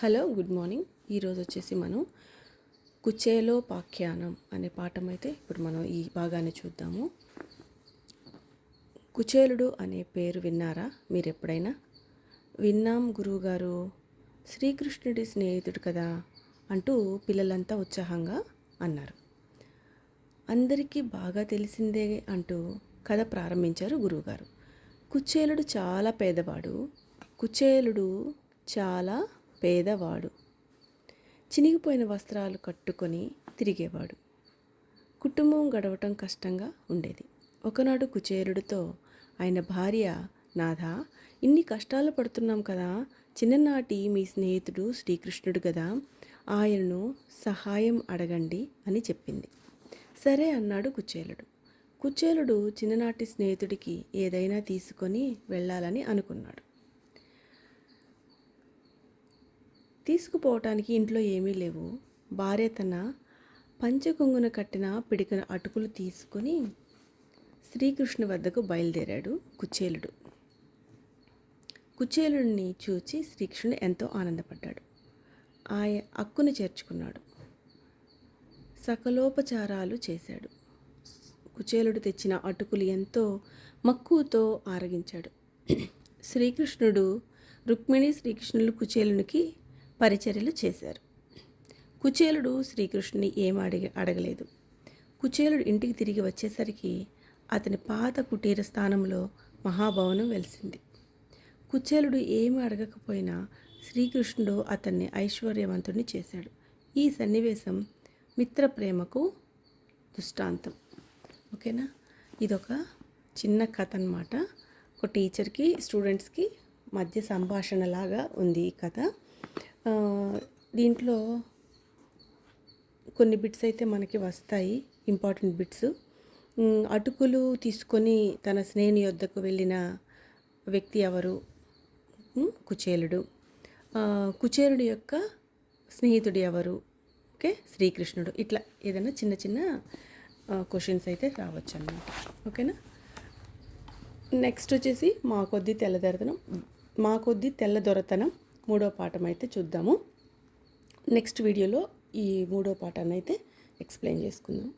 Hello, good morning. ఈరోజు వచ్చేసి మనం కుచేలోపాఖ్యానం అనే పాఠం అయితే ఇప్పుడు మనం ఈ భాగాన్ని చూద్దాము. కుచేలుడు అనే పేరు విన్నారా మీరు ఎప్పుడైనా? విన్నాం గురువుగారు, శ్రీకృష్ణుడి స్నేహితుడు కదా అంటూ పిల్లలంతా ఉత్సాహంగా అన్నారు. అందరికీ బాగా తెలిసిందే అంటూ కథ ప్రారంభించారు గురువుగారు. కుచేలుడు చాలా పేదవాడు. కుచేలుడు చాలా పేదవాడు. చినిగిపోయిన వస్త్రాలు కట్టుకొని తిరిగేవాడు. కుటుంబం గడవటం కష్టంగా ఉండేది. ఒకనాడు కుచేలుడితో ఆయన భార్య, నాథా, ఇన్ని కష్టాలు పడుతున్నాం కదా, చిన్ననాటి మీ స్నేహితుడు శ్రీకృష్ణుడు కదా, ఆయనను సహాయం అడగండి అని చెప్పింది. సరే అన్నాడు కుచేలుడు. కుచేలుడు చిన్ననాటి స్నేహితుడికి ఏదైనా తీసుకొని వెళ్ళాలని అనుకున్నాడు. తీసుకుపోవటానికి ఇంట్లో ఏమీ లేవు. భార్య తన పంచకొంగున కట్టిన పిడికిన అటుకులు తీసుకొని శ్రీకృష్ణు వద్దకు బయలుదేరాడు కుచేలుడు. కుచేలుడిని చూచి శ్రీకృష్ణుడు ఎంతో ఆనందపడ్డాడు. ఆయన అక్కును చేర్చుకున్నాడు. సకలోపచారాలు చేశాడు. కుచేలుడు తెచ్చిన అటుకులు ఎంతో మక్కువతో ఆరగించాడు. శ్రీకృష్ణుడు, రుక్మిణి శ్రీకృష్ణులు కుచేలునికి పరిచర్యలు చేశారు. కుచేలుడు శ్రీకృష్ణుని ఏం అడగలేదు. కుచేలుడు ఇంటికి తిరిగి వచ్చేసరికి అతని పాత కుటీర స్థానంలో మహాభవనం వెలిసింది. కుచేలుడు ఏమి అడగకపోయినా శ్రీకృష్ణుడు అతన్ని ఐశ్వర్యవంతుడిని చేశాడు. ఈ సన్నివేశం మిత్ర ప్రేమకు దృష్టాంతం. ఓకేనా? ఇదొక చిన్న కథ అన్నమాట. ఒక టీచర్కి స్టూడెంట్స్కి మధ్య సంభాషణలాగా ఉంది ఈ కథ. దీంట్లో కొన్ని బిట్స్ అయితే మనకి వస్తాయి, ఇంపార్టెంట్ బిట్స్. అటుకులు తీసుకొని తన స్నేహితుని వద్దకు వెళ్ళిన వ్యక్తి ఎవరు? కుచేలుడు. కుచేలుడి యొక్క స్నేహితుడు ఎవరు? ఓకే, శ్రీకృష్ణుడు. ఇట్లా ఏదైనా చిన్న చిన్న క్వశ్చన్స్ అయితే రావచ్చు అన్నమాట. ఓకేనా? నెక్స్ట్ వచ్చేసి మా కొద్ది తెల్లదొరతనం మూడో పాఠం అయితే చూద్దాము. నెక్స్ట్ వీడియోలో ఈ మూడో పాఠాన్ని అయితే ఎక్స్ప్లెయిన్ చేసుకుందాం.